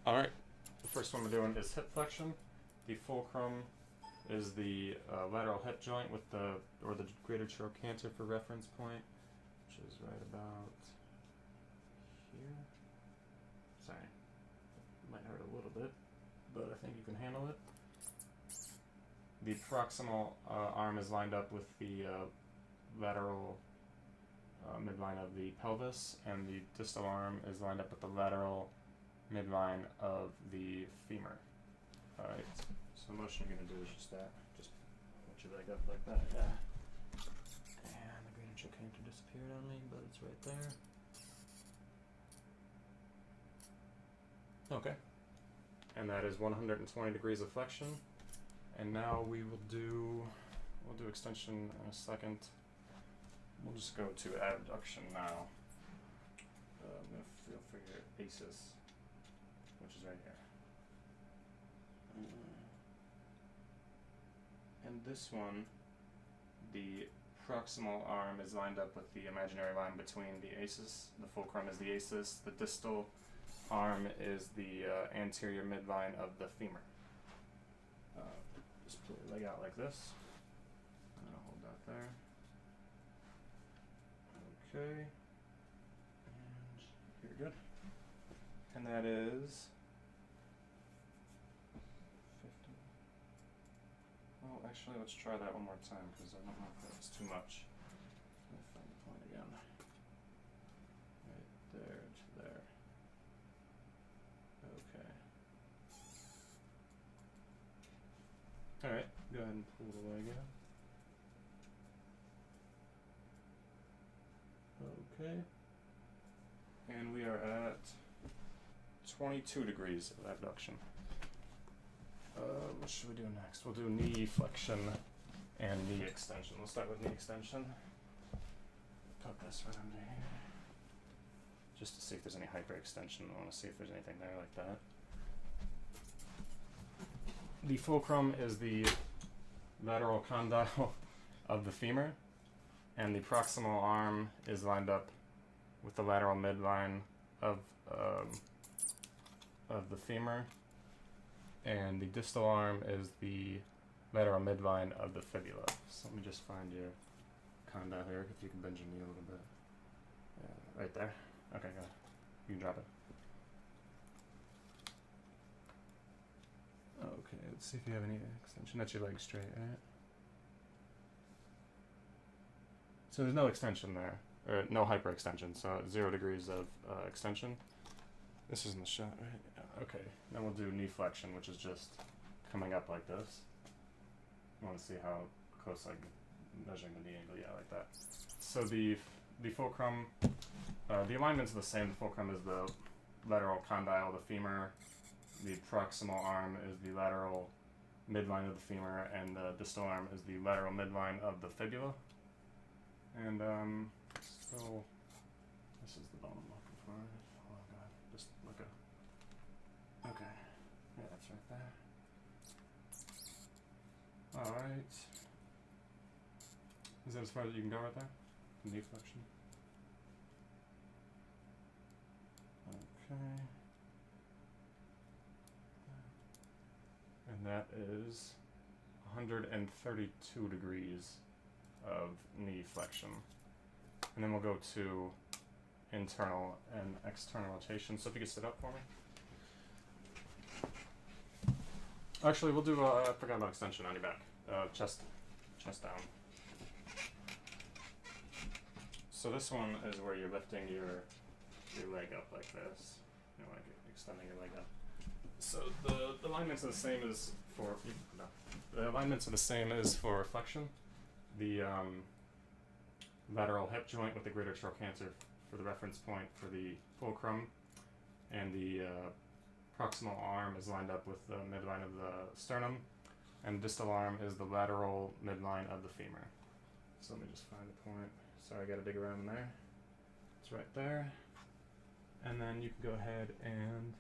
Alright, the first one we're doing is hip flexion. The fulcrum is the lateral hip joint with the greater trochanter for reference point, which is right about here. Sorry, it might hurt a little bit, but I think you can handle it. The proximal arm is lined up with the lateral midline of the pelvis, and the distal arm is lined up with the lateral midline of the femur. Alright, so the motion you're going to do is just that. Just put your leg up like that, yeah. And the greater trochanter disappeared on me, but it's right there. Okay. And that is 120 degrees of flexion. And now we'll do extension in a second. We'll just go to abduction now. I'm going to feel for your ACES, which is right here. And this one, the proximal arm is lined up with the imaginary line between the ACES. The fulcrum is the ACES. The distal arm is the anterior midline of the femur. Just pull your leg out like this. I'm going to hold that there. Okay. And you're good. And that is 50. Well, actually, let's try that one more time because I don't know if that's too much. Let me find the point again. Right there to there. Okay. Alright, go ahead and pull the leg out. Okay. And we are at 22 degrees of abduction. What should we do next? We'll do knee flexion and knee extension. We'll start with knee extension. Put this right under here. Just to see if there's any hyperextension. I want to see if there's anything there like that. The fulcrum is the lateral condyle of the femur, and the proximal arm is lined up with the lateral midline of the femur, and the distal arm is the lateral midline of the fibula. So let me just find your condyle here, if you can bend your knee a little bit. Yeah, right there. Okay, good. You can drop it. Okay, let's see if you have any extension. That's your leg straight, right? So there's no extension there, or no hyperextension, so 0 degrees of extension. This isn't the shot, right? Yeah, okay, then we'll do knee flexion, which is just coming up like this. I want to see how close I'm measuring the knee angle. Yeah, like that. So the fulcrum, the alignments are the same. The fulcrum is the lateral condyle of the femur. The proximal arm is the lateral midline of the femur, and the distal arm is the lateral midline of the fibula. And so this is the bone I'm looking for. Oh god, just look up. Okay, yeah, that's right there. All right. Is that as far as you can go right there? Knee flexion. Okay. And that is 132 degrees of knee flexion. And then we'll go to internal and external rotation. So if you could sit up for me. Actually, we'll do, I forgot about extension on your back. Chest down. So this one is where you're lifting your leg up like this. You know, like extending your leg up. So the alignments are the same as for flexion. The lateral hip joint with the greater trochanter for the reference point for the fulcrum, and the proximal arm is lined up with the midline of the sternum, and the distal arm is the lateral midline of the femur. So let me just find the point. Sorry, I gotta dig around there. It's right there. And then you can go ahead and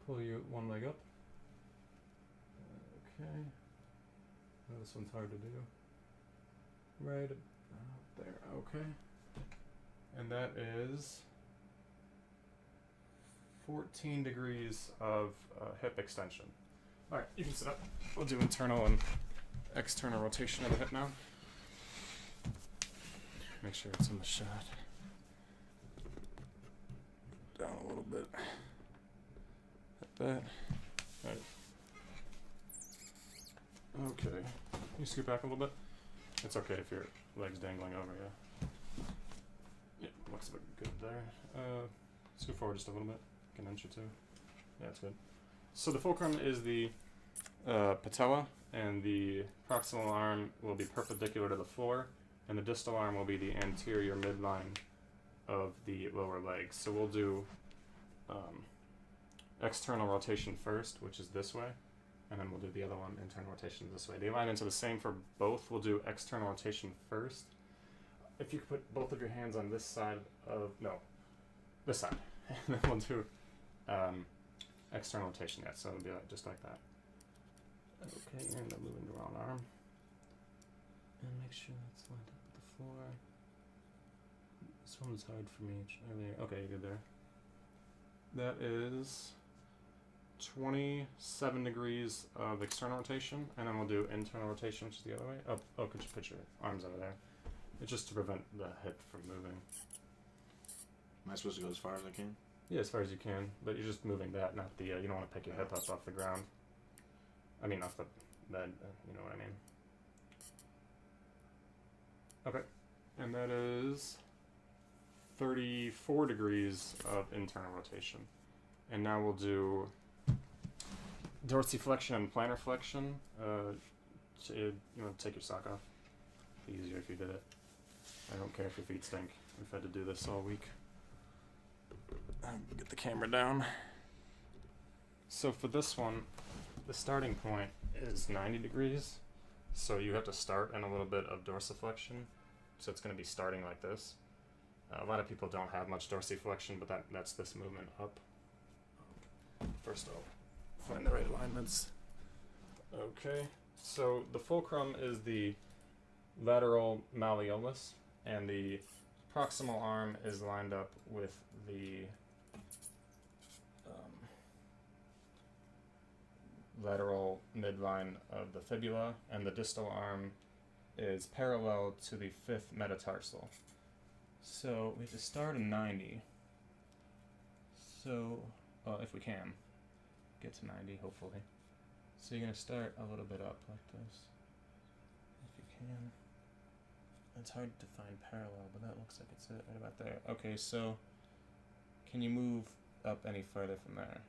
pull your one leg up. Okay. Oh, this one's hard to do. Right up there. Okay. And that is 14 degrees of hip extension. Alright, you can sit up. We'll do internal and external rotation of the hip now. Make sure it's in the shot. Down a little bit. Like that. Alright. Okay. You scoot back a little bit. It's okay if your leg's dangling over you. Yeah, looks good there. Scoot forward just a little bit. Like an inch or two. Yeah, it's good. So the fulcrum is the patella, and the proximal arm will be perpendicular to the floor, and the distal arm will be the anterior midline of the lower leg. So we'll do external rotation first, which is this way, and then we'll do the other one, internal rotation, this way. The alignments are the same for both. We'll do external rotation first. If you could put both of your hands on this side of, no, this side, and then we'll do external rotation, yeah, so it'll be like, just like that. Okay, and I'm moving the wrong arm. And make sure it's lined up with the floor. This one was hard for me earlier. Okay, good there. That is 27 degrees of external rotation, and then we'll do internal rotation, which is the other way. Oh, could you put your arms over there? It's just to prevent the hip from moving. Am I supposed to go as far as I can? Yeah, as far as you can, but you're just moving that, not the, you don't want to pick your hip up off the ground. I mean, off the bed, you know what I mean. Okay, and that is 34 degrees of internal rotation. And now we'll do dorsiflexion and plantar flexion. You know, take your sock off. It'd be easier if you did it. I don't care if your feet stink. We've had to do this all week. Get the camera down. So for this one, the starting point is 90 degrees. So you have to start in a little bit of dorsiflexion. So it's going to be starting like this. A lot of people don't have much dorsiflexion, but that's this movement up. First I'll find the right alignments. Okay, so the fulcrum is the lateral malleolus, and the proximal arm is lined up with the lateral midline of the fibula, and the distal arm is parallel to the fifth metatarsal. So we have to start in 90. So, if we can get to 90, hopefully. So you're going to start a little bit up like this, if you can. It's hard to find parallel, but that looks like it's it right about there. Okay, so can you move up any further from there?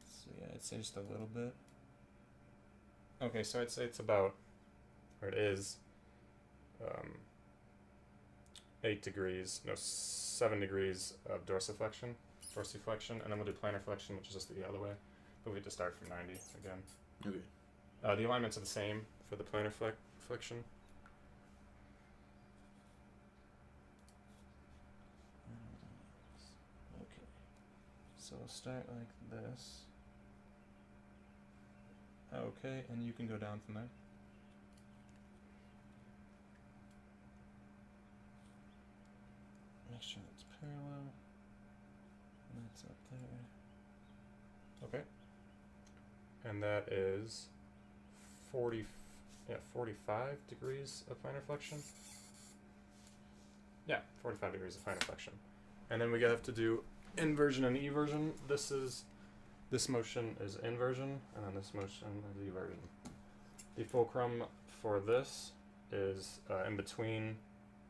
So yeah, I'd say just a little bit. Okay, so I'd say it's about, or it is, 7 degrees of dorsiflexion, and then we'll do plantar flexion, which is just the other way, but we have to start from 90 again. Okay. The alignments are the same for the plantar flexion. Okay, so we'll start like this. Okay, and you can go down from there. Make sure it's parallel. And that's up there. Okay. And that is 45 degrees of plantar flexion. Yeah, 45 degrees of plantar flexion. And then we have to do inversion and eversion. This motion is inversion, and then this motion is eversion. The fulcrum for this is in between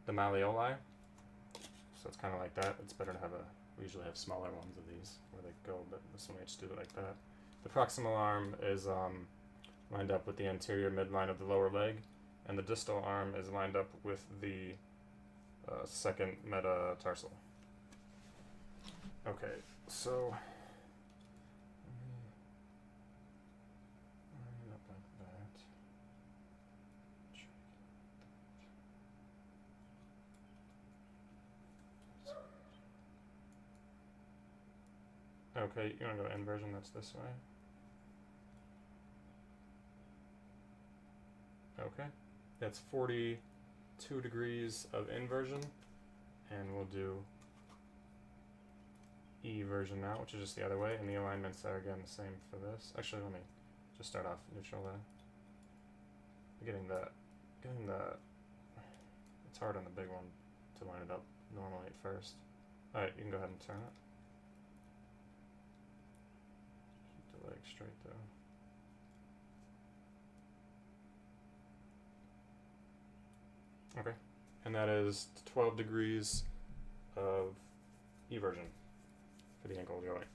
the malleoli. So it's kind of like that. It's better to have we usually have smaller ones of these where they go, but this one we just do it like that. The proximal arm is lined up with the anterior midline of the lower leg, and the distal arm is lined up with the second metatarsal. Okay, so line up like that. Okay, you want to go inversion, that's this way. Okay, that's 42 degrees of inversion, and we'll do E version now, which is just the other way, and the alignments are again the same for this. Actually, let me just start off neutral there. Getting the, it's hard on the big one to line it up normally at first. Alright, you can go ahead and turn it. Keep the leg straight though. Okay, and that is 12 degrees of E version for the ankle joint.